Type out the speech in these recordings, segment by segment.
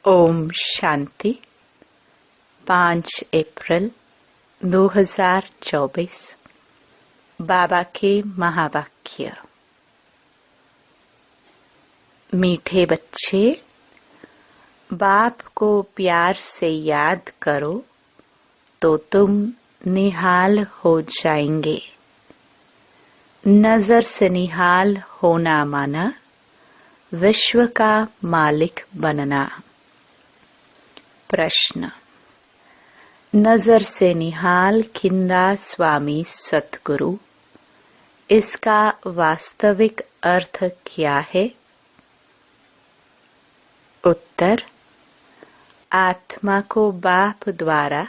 ओम शांति। 5 अप्रैल 2024। बाबा के महावाक्य। मीठे बच्चे, बाप को प्यार से याद करो तो तुम निहाल हो जाएंगे। नजर से निहाल होना माना विश्व का मालिक बनना। प्रश्न। नजर से निहाल खिंदा स्वामी सतगुरु, इसका वास्तविक अर्थ क्या है? उत्तर। आत्मा को बाप द्वारा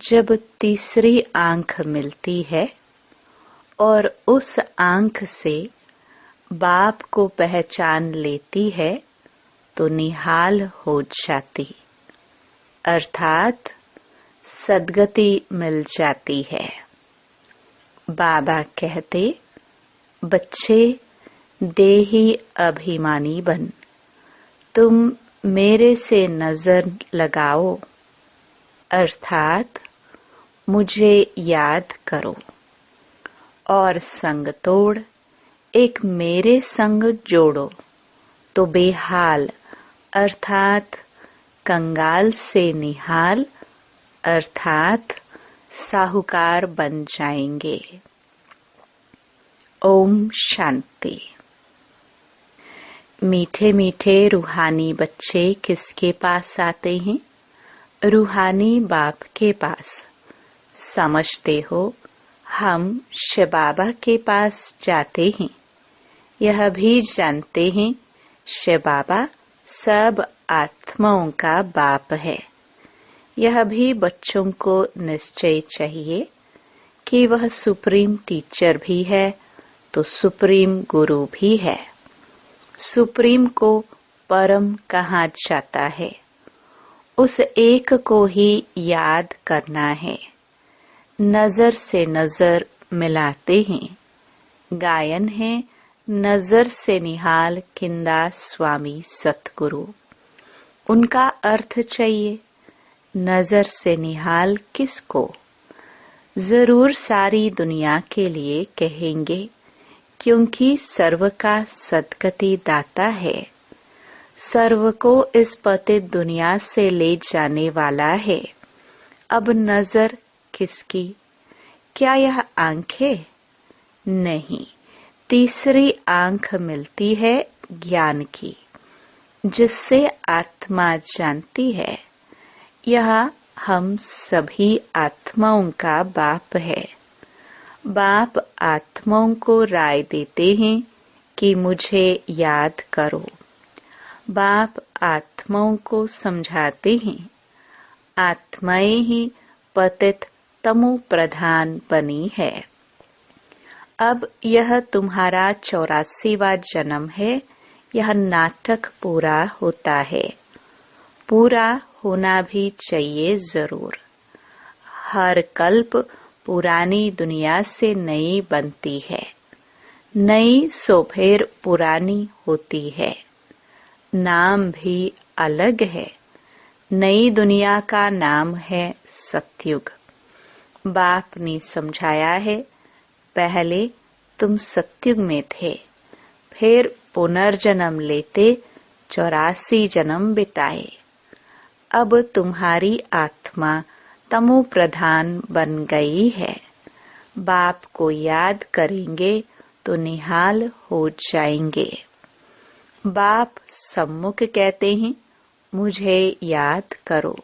जब तीसरी आंख मिलती है और उस आंख से बाप को पहचान लेती है तो निहाल हो जाती, अर्थात सद्गति मिल जाती है। बाबा कहते, बच्चे देही अभिमानी बन, तुम मेरे से नजर लगाओ, अर्थात मुझे याद करो और संग तोड़ एक मेरे संग जोड़ो तो बेहाल अर्थात कंगाल से निहाल अर्थात साहूकार बन जाएंगे। ओम शांति। मीठे मीठे रूहानी बच्चे किसके पास आते हैं? रूहानी बाप के पास। समझते हो, हम शिव बाबा के पास जाते हैं। यह भी जानते हैं शिव बाबा सब आत्माओं का बाप है। यह भी बच्चों को निश्चय चाहिए कि वह सुप्रीम टीचर भी है तो सुप्रीम गुरु भी है। सुप्रीम को परम कहा जाता है, उस एक को ही याद करना है। नजर से नजर मिलाते हैं। गायन है नजर से निहाल खिंदा स्वामी सतगुरु। उनका अर्थ चाहिए, नजर से निहाल किसको? जरूर सारी दुनिया के लिए कहेंगे, क्योंकि सर्व का सद्गति दाता है। सर्व को इस पतित दुनिया से ले जाने वाला है। अब नजर किसकी? क्या यह आंखें? नहीं, तीसरी आंख मिलती है ज्ञान की, जिससे आत्मा जानती है यह हम सभी आत्माओं का बाप है। बाप आत्माओं को राय देते हैं कि मुझे याद करो। बाप आत्माओं को समझाते हैं, आत्माएं ही पतित तमो प्रधान बनी है। अब यह तुम्हारा 84वां जन्म है। यह नाटक पूरा होता है, पूरा होना भी चाहिए जरूर। हर कल्प पुरानी दुनिया से नई बनती है, नई सो फिर पुरानी होती है। नाम भी अलग है। नई दुनिया का नाम है सतयुग। बाप ने समझाया है, पहले तुम सतयुग में थे, फिर पुनर्जन्म लेते 84 जन्म बिताए। अब तुम्हारी आत्मा तमो प्रधान बन गई है। बाप को याद करेंगे तो निहाल हो जाएंगे। बाप सम्मुख कहते हैं, मुझे याद करो।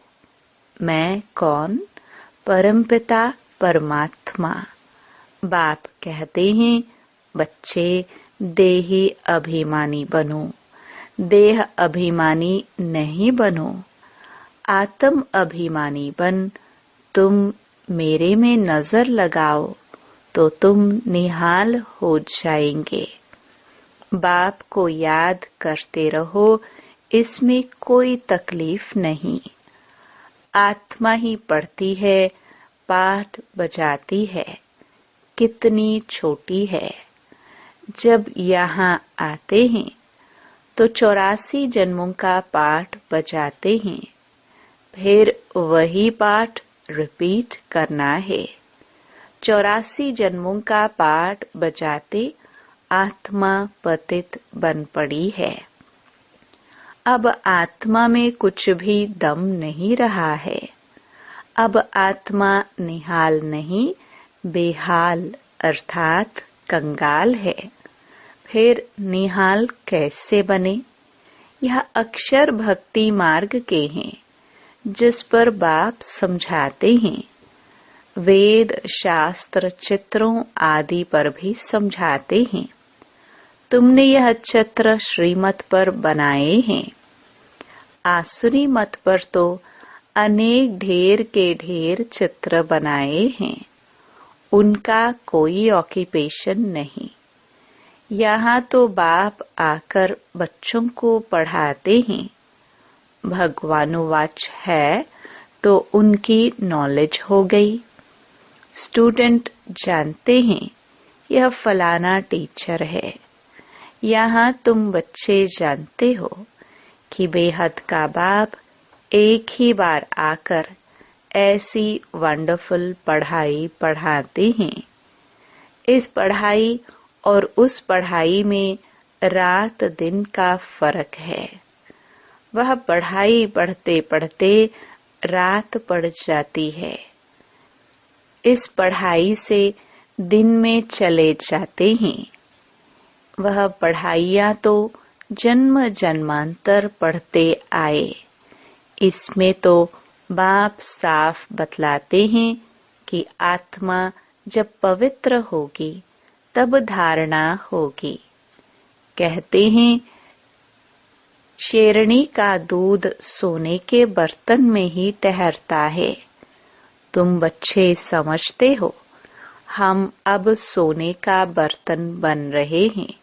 मैं कौन? परमपिता परमात्मा। बाप कहते हैं, बच्चे देही अभिमानी बनो। देह अभिमानी नहीं बनो, आत्म अभिमानी बन। तुम मेरे में नजर लगाओ तो तुम निहाल हो जाएंगे। बाप को याद करते रहो, इसमें कोई तकलीफ नहीं। आत्मा ही पढ़ती है, पाठ बजाती है, कितनी छोटी है। जब यहाँ आते हैं तो 84 जन्मों का पाठ बजाते हैं, फिर वही पाठ रिपीट करना है। 84 जन्मों का पाठ बजाते आत्मा पतित बन पड़ी है। अब आत्मा में कुछ भी दम नहीं रहा है। अब आत्मा निहाल नहीं, बेहाल अर्थात कंगाल है। फिर निहाल कैसे बने? यह अक्षर भक्ति मार्ग के हैं, जिस पर बाप समझाते हैं। वेद शास्त्र चित्रों आदि पर भी समझाते हैं। तुमने यह चित्र श्रीमत पर बनाए हैं। आसुरी मत पर तो अनेक ढेर के ढेर चित्र बनाए हैं। उनका कोई ऑक्यूपेशन नहीं। यहाँ तो बाप आकर बच्चों को पढ़ाते हैं। भगवानुवाच है तो उनकी नॉलेज हो गई। स्टूडेंट जानते हैं यह फलाना टीचर है। यहाँ तुम बच्चे जानते हो कि बेहद का बाप एक ही बार आकर ऐसी वंडरफुल पढ़ाई पढ़ाते हैं। इस पढ़ाई और उस पढ़ाई में रात दिन का फर्क है। वह पढ़ाई पढ़ते पढ़ते रात पड़ जाती है। इस पढ़ाई से दिन में चले जाते हैं। वह पढ़ाइयाँ तो जन्म जन्मांतर पढ़ते आए। इसमें तो बाप साफ बतलाते हैं कि आत्मा जब पवित्र होगी तब धारणा होगी। कहते हैं शेरनी का दूध सोने के बर्तन में ही ठहरता है। तुम बच्चे समझते हो हम अब सोने का बर्तन बन रहे हैं।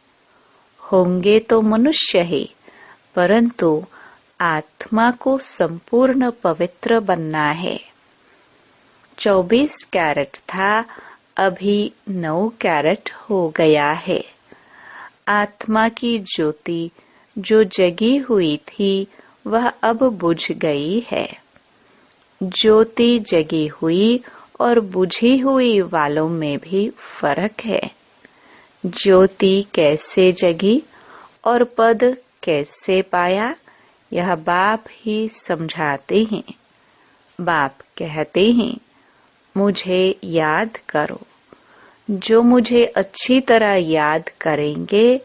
होंगे तो मनुष्य ही, परंतु आत्मा को संपूर्ण पवित्र बनना है। 24 कैरेट था, अभी 9 कैरेट हो गया है। आत्मा की ज्योति जो जगी हुई थी वह अब बुझ गई है। ज्योति जगी हुई और बुझी हुई वालों में भी फर्क है। ज्योति कैसे जगी और पद कैसे पाया, यह बाप ही समझाते हैं। बाप कहते हैं मुझे याद करो। जो मुझे अच्छी तरह याद करेंगे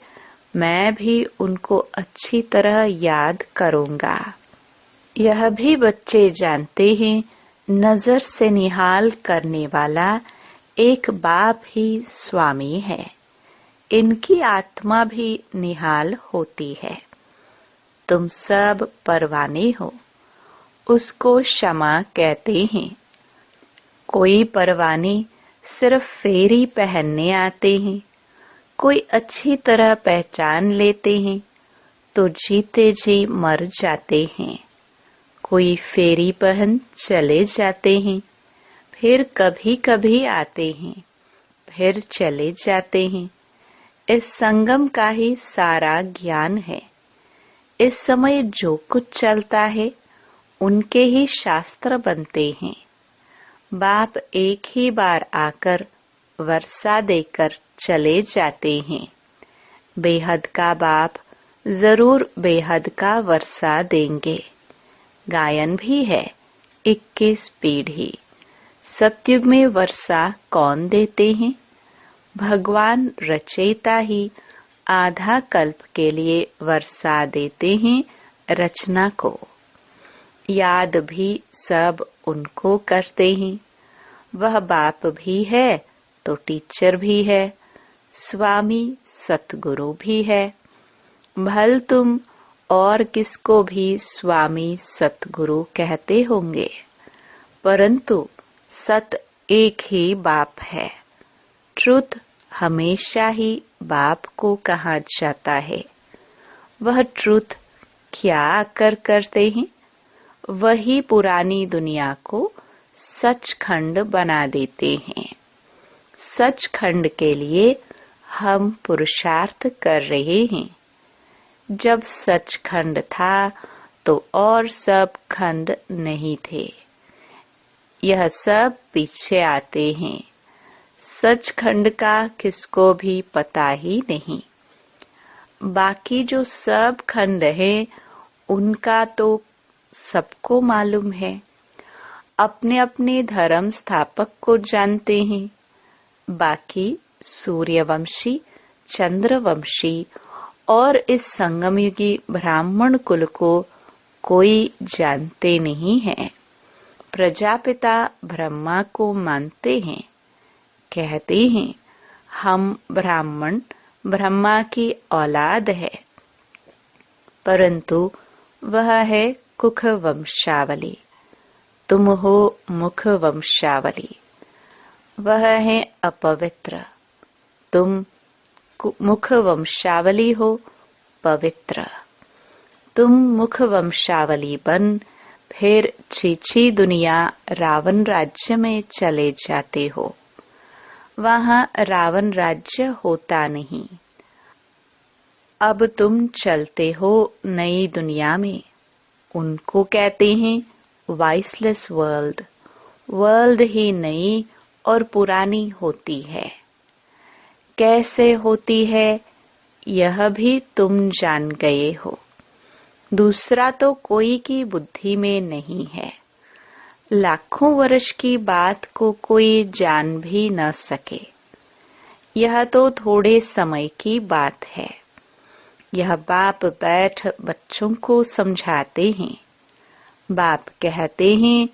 मैं भी उनको अच्छी तरह याद करूंगा। यह भी बच्चे जानते हैं नजर से निहाल करने वाला एक बाप ही स्वामी है। इनकी आत्मा भी निहाल होती है। तुम सब परवाने हो, उसको क्षमा कहते हैं। कोई परवाने सिर्फ फेरी पहनने आते हैं, कोई अच्छी तरह पहचान लेते हैं तो जीते जी मर जाते हैं। कोई फेरी पहन चले जाते हैं, फिर कभी कभी आते हैं, फिर चले जाते हैं। इस संगम का ही सारा ज्ञान है। इस समय जो कुछ चलता है उनके ही शास्त्र बनते हैं। बाप एक ही बार आकर वर्षा देकर चले जाते हैं। बेहद का बाप जरूर बेहद का वर्षा देंगे। गायन भी है 21 पीढ़ी। सतयुग में वर्षा कौन देते हैं? भगवान रचयिता ही आधा कल्प के लिए वर्षा देते हैं रचना को। याद भी सब उनको करते हैं। वह बाप भी है तो टीचर भी है, स्वामी सतगुरु भी है। भल तुम और किसको भी स्वामी सतगुरु कहते होंगे, परंतु सत एक ही बाप है। ट्रुथ हमेशा ही बाप को कहा जाता है। वह ट्रुथ क्या आकर करते हैं? वही पुरानी दुनिया को सचखंड बना देते हैं। सचखंड के लिए हम पुरुषार्थ कर रहे हैं। जब सचखंड था तो और सब खंड नहीं थे। यह सब पीछे आते हैं। सचखंड का किसको भी पता ही नहीं। बाकी जो सब खंड है उनका तो सबको मालूम है। अपने अपने धर्म स्थापक को जानते हैं। बाकी सूर्यवंशी, चंद्रवंशी और इस संगमयुगी ब्राह्मण कुल को कोई जानते नहीं है। प्रजापिता ब्रह्मा को मानते हैं। कहते हैं हम ब्राह्मण ब्रह्मा की औलाद है, परंतु वह है कुख वंशावली, तुम हो मुख वंशावली। वह है अपवित्र, तुम मुख वंशावली हो पवित्र। तुम मुख वंशावली बन फिर छीछी दुनिया रावण राज्य में चले जाते हो। वहाँ रावण राज्य होता नहीं। अब तुम चलते हो नई दुनिया में। उनको कहते हैं वाइसलेस वर्ल्ड। वर्ल्ड ही नई और पुरानी होती है। कैसे होती है यह भी तुम जान गए हो। दूसरा तो कोई की बुद्धि में नहीं है। लाखों वर्ष की बात को कोई जान भी न सके। यह तो थोड़े समय की बात है। यह बाप बैठ बच्चों को समझाते हैं। बाप कहते हैं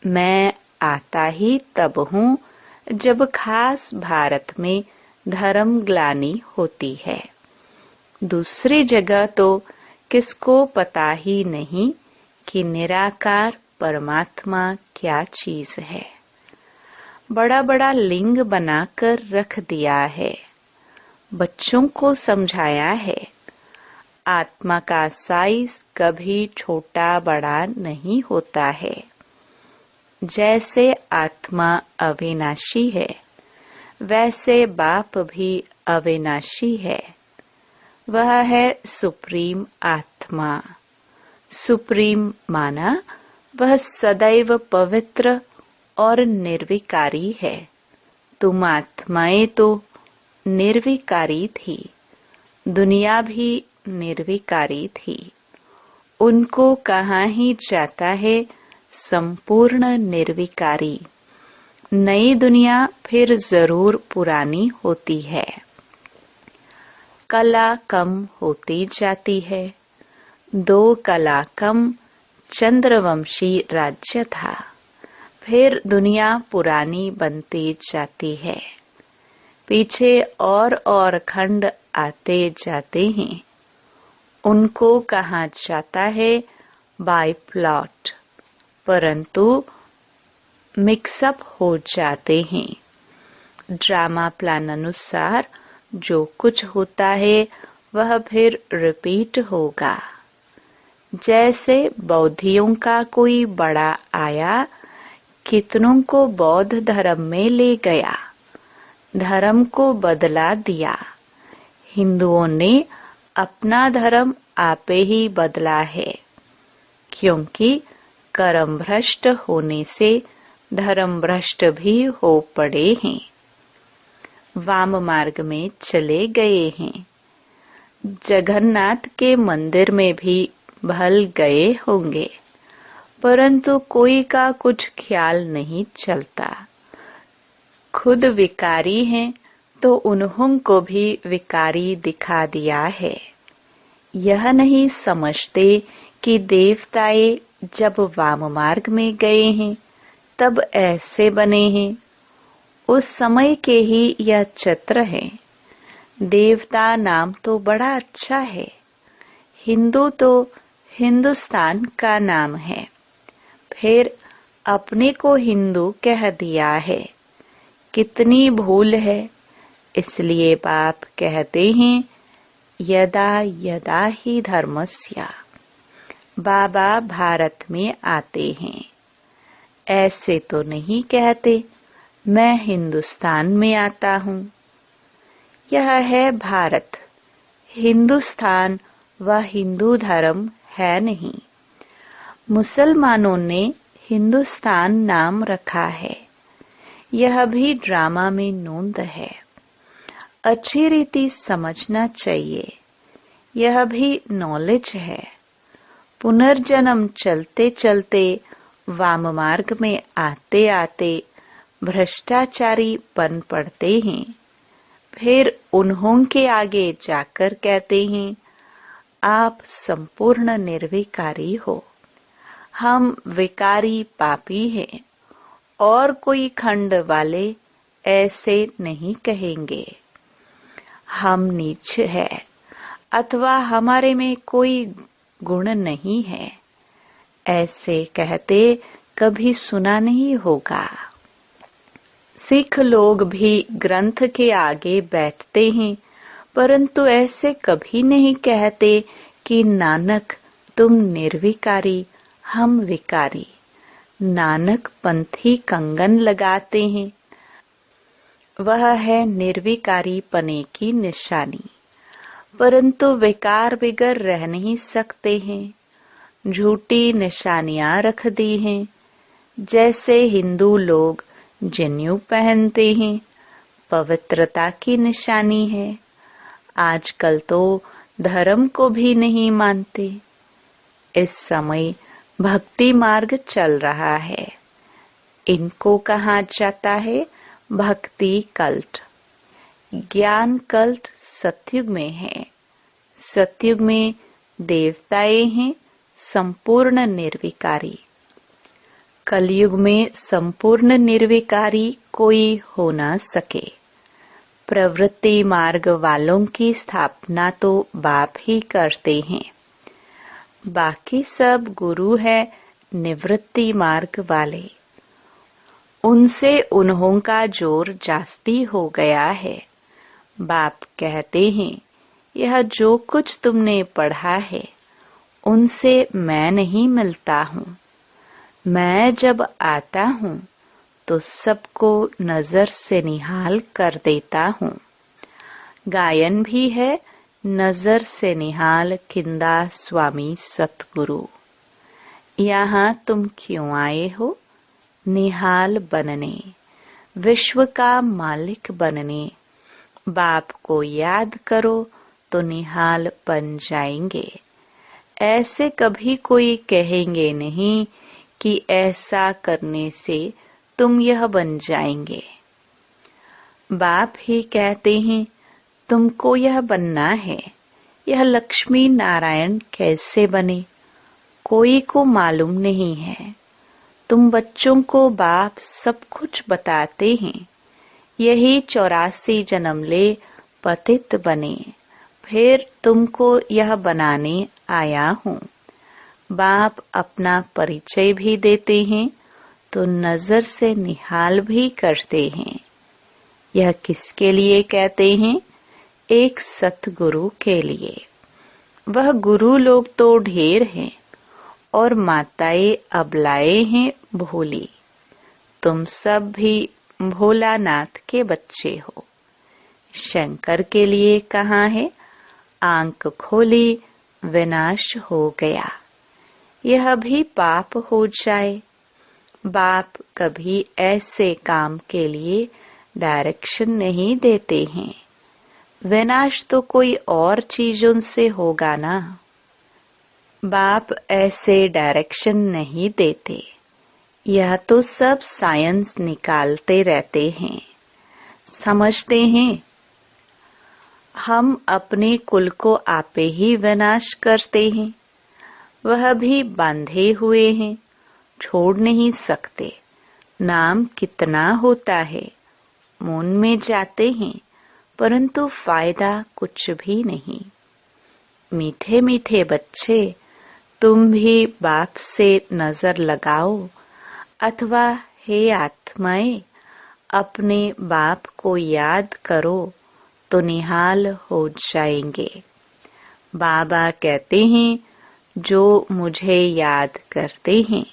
मैं आता ही तब हूँ जब खास भारत में धर्म ग्लानि होती है। दूसरी जगह तो किसको पता ही नहीं कि निराकार परमात्मा क्या चीज है। बड़ा बड़ा लिंग बनाकर रख दिया है। बच्चों को समझाया है आत्मा का साइज कभी छोटा बड़ा नहीं होता है। जैसे आत्मा अविनाशी है वैसे बाप भी अविनाशी है। वह है सुप्रीम आत्मा। सुप्रीम माना वह सदैव पवित्र और निर्विकारी है। तुम आत्माएं तो निर्विकारी थी। दुनिया भी निर्विकारी थी। उनको कहाँ ही जाता है संपूर्ण निर्विकारी। नई दुनिया फिर जरूर पुरानी होती है। कला कम होती जाती है। 2 कला कम चंद्रवंशी राज्य था। फिर दुनिया पुरानी बनती जाती है। पीछे और खंड आते जाते हैं। उनको कहा जाता है बाय प्लॉट, परंतु मिक्सअप हो जाते हैं। ड्रामा प्लान अनुसार जो कुछ होता है वह फिर रिपीट होगा। जैसे बौद्धियों का कोई बड़ा आया, कितनों को बौद्ध धर्म में ले गया, धर्म को बदला दिया। हिंदुओं ने अपना धर्म आपे ही बदला है, क्योंकि कर्म भ्रष्ट होने से धर्म भ्रष्ट भी हो पड़े हैं। वाम मार्ग में चले गए हैं। जगन्नाथ के मंदिर में भी भल गए होंगे, परंतु कोई का कुछ ख्याल नहीं चलता। खुद विकारी हैं तो उन्हों को भी विकारी दिखा दिया है। यह नहीं समझते कि देवताए जब वाम मार्ग में गए हैं तब ऐसे बने हैं। उस समय के ही यह चित्र है। देवता नाम तो बड़ा अच्छा है। हिंदू तो हिंदुस्तान का नाम है। फिर अपने को हिंदू कह दिया है। कितनी भूल है। इसलिए बाप कहते हैं यदा यदा ही धर्मस्य। बाबा भारत में आते हैं। ऐसे तो नहीं कहते मैं हिंदुस्तान में आता हूँ। यह है भारत। हिंदुस्तान वह हिंदू धर्म है नहीं। मुसलमानों ने हिंदुस्तान नाम रखा है, यह भी ड्रामा में नोंद है। अच्छी रीति समझना चाहिए, यह भी नॉलेज है। पुनर्जन्म चलते चलते वाम मार्ग में आते आते भ्रष्टाचारी बन पड़ते हैं। फिर उन्हों के आगे जाकर कहते हैं, आप संपूर्ण निर्विकारी हो, हम विकारी पापी हैं। और कोई खंड वाले ऐसे नहीं कहेंगे, हम नीच है अथवा हमारे में कोई गुण नहीं है। ऐसे कहते कभी सुना नहीं होगा। सिख लोग भी ग्रंथ के आगे बैठते हैं, परंतु ऐसे कभी नहीं कहते कि नानक तुम निर्विकारी, हम विकारी। नानक पंथी कंगन लगाते हैं, वह है निर्विकारी पने की निशानी। परंतु विकार बिगर रह नहीं सकते हैं। झूठी निशानियां रख दी हैं। जैसे हिंदू लोग जनेऊ पहनते हैं, पवित्रता की निशानी है। आजकल तो धर्म को भी नहीं मानते। इस समय भक्ति मार्ग चल रहा है, इनको कहा जाता है भक्ति कल्ट। ज्ञान कल्ट सतयुग में है। सतयुग में देवताएं हैं संपूर्ण निर्विकारी। कलयुग में संपूर्ण निर्विकारी कोई हो ना सके। प्रवृत्ति मार्ग वालों की स्थापना तो बाप ही करते हैं। बाकी सब गुरु है निवृत्ति मार्ग वाले। उनसे उन्हों का जोर जास्ती हो गया है। बाप कहते हैं, यह जो कुछ तुमने पढ़ा है उनसे मैं नहीं मिलता हूँ। मैं जब आता हूँ तो सबको नजर से निहाल कर देता हूँ। गायन भी है नजर से निहाल किंदा स्वामी सतगुरु। यहाँ तुम क्यों आए हो? निहाल बनने, विश्व का मालिक बनने। बाप को याद करो तो निहाल बन जाएंगे। ऐसे कभी कोई कहेंगे नहीं कि ऐसा करने से तुम यह बन जाएंगे। बाप ही कहते हैं, तुमको यह बनना है। यह लक्ष्मी नारायण कैसे बने, कोई को मालूम नहीं है। तुम बच्चों को बाप सब कुछ बताते हैं। यही 84 जन्म ले पतित बने, फिर तुमको यह बनाने आया हूँ। बाप अपना परिचय भी देते हैं तो नजर से निहाल भी करते हैं। यह किसके लिए कहते हैं? एक सतगुरु के लिए। वह गुरु लोग तो ढेर हैं और माताएं अबलाएं हैं भोली। तुम सब भी भोलानाथ के बच्चे हो। शंकर के लिए कहाँ है? आंख खोली विनाश हो गया। यह भी पाप हो जाए। बाप कभी ऐसे काम के लिए डायरेक्शन नहीं देते हैं। विनाश तो कोई और चीजों से होगा ना। बाप ऐसे डायरेक्शन नहीं देते। यह तो सब साइंस निकालते रहते हैं। समझते हैं हम अपने कुल को आपे ही विनाश करते हैं। वह भी बांधे हुए हैं, छोड़ नहीं सकते। नाम कितना होता है, मन में जाते हैं, परंतु फायदा कुछ भी नहीं। मीठे मीठे बच्चे, तुम भी बाप से नजर लगाओ अथवा हे आत्माएं, अपने बाप को याद करो तो निहाल हो जाएंगे। बाबा कहते हैं, जो मुझे याद करते हैं,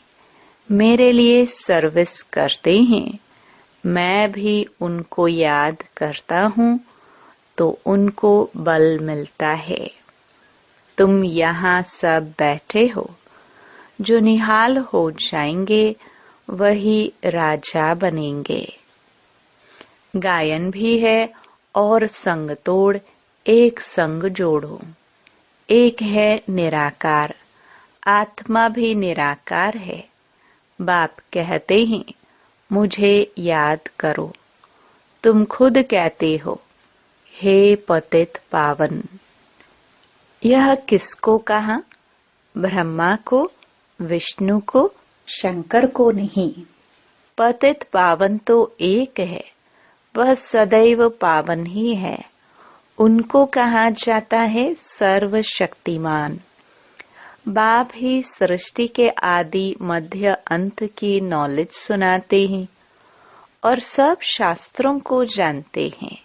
मेरे लिए सर्विस करते हैं, मैं भी उनको याद करता हूँ तो उनको बल मिलता है। तुम यहाँ सब बैठे हो, जो निहाल हो जाएंगे वही राजा बनेंगे। गायन भी है और संग तोड़ एक संग जोड़ो। एक है निराकार, आत्मा भी निराकार है। बाप कहते हैं मुझे याद करो। तुम खुद कहते हो हे पतित पावन। यह किसको कहा? ब्रह्मा को, विष्णु को, शंकर को नहीं। पतित पावन तो एक है, वह सदैव पावन ही है। उनको कहा जाता है सर्वशक्तिमान। बाप ही सृष्टि के आदि मध्य अंत की नॉलेज सुनाते हैं और सब शास्त्रों को जानते हैं।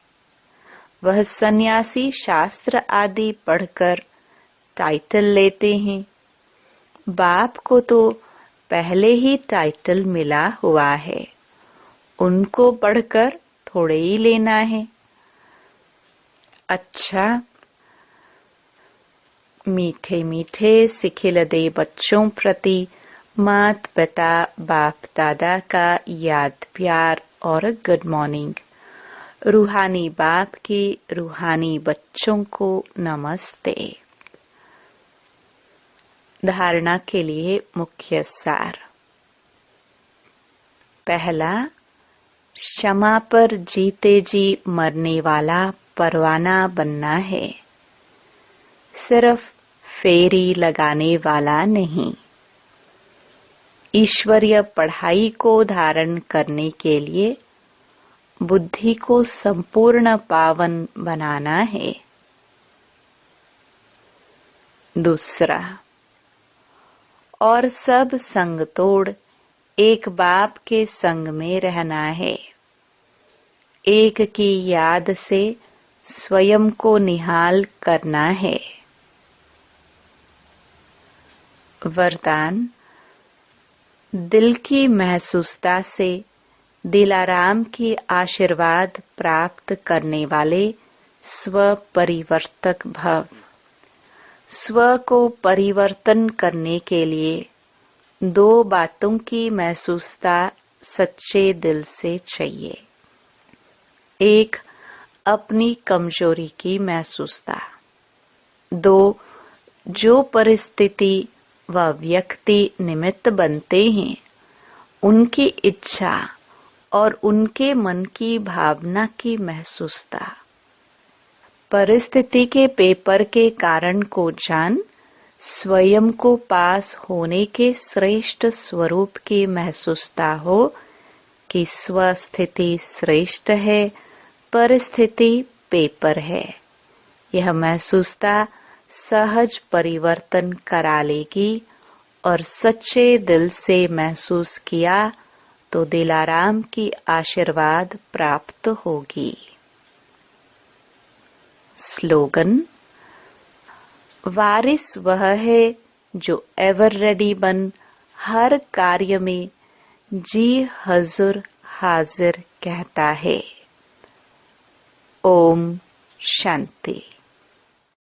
वह सन्यासी शास्त्र आदि पढ़कर टाइटल लेते हैं। बाप को तो पहले ही टाइटल मिला हुआ है, उनको पढ़कर थोड़े ही लेना है। अच्छा, मीठे मीठे सिखिलदे बच्चों प्रति मात पिता बाप दादा का याद प्यार और गुड मॉर्निंग। रूहानी बाप के रूहानी बच्चों को नमस्ते। धारणा के लिए मुख्य सार। पहला, क्षमा पर जीते जी मरने वाला परवाना बनना है, सिर्फ फेरी लगाने वाला नहीं। ईश्वरीय पढ़ाई को धारण करने के लिए बुद्धि को संपूर्ण पावन बनाना है। दूसरा, और सब संग तोड़ एक बाप के संग में रहना है। एक की याद से स्वयं को निहाल करना है। वरदान, दिल की महसूसता से दिलाराम की आशीर्वाद प्राप्त करने वाले स्व परिवर्तक भव। स्व को परिवर्तन करने के लिए दो बातों की महसूसता सच्चे दिल से चाहिए। एक, अपनी कमजोरी की महसूसता। दो, जो परिस्थिति व व्यक्ति निमित्त बनते हैं उनकी इच्छा और उनके मन की भावना की महसूसता। परिस्थिति के पेपर के कारण को जान स्वयं को पास होने के श्रेष्ठ स्वरूप की महसूसता हो कि स्वस्थिति श्रेष्ठ है, परिस्थिति पेपर है। यह महसूसता सहज परिवर्तन करा लेगी और सच्चे दिल से महसूस किया तो दिलाराम की आशीर्वाद प्राप्त होगी। स्लोगन, वारिस वह है जो एवर रेडी बन हर कार्य में जी हजूर हाजिर कहता है। ओम शांति।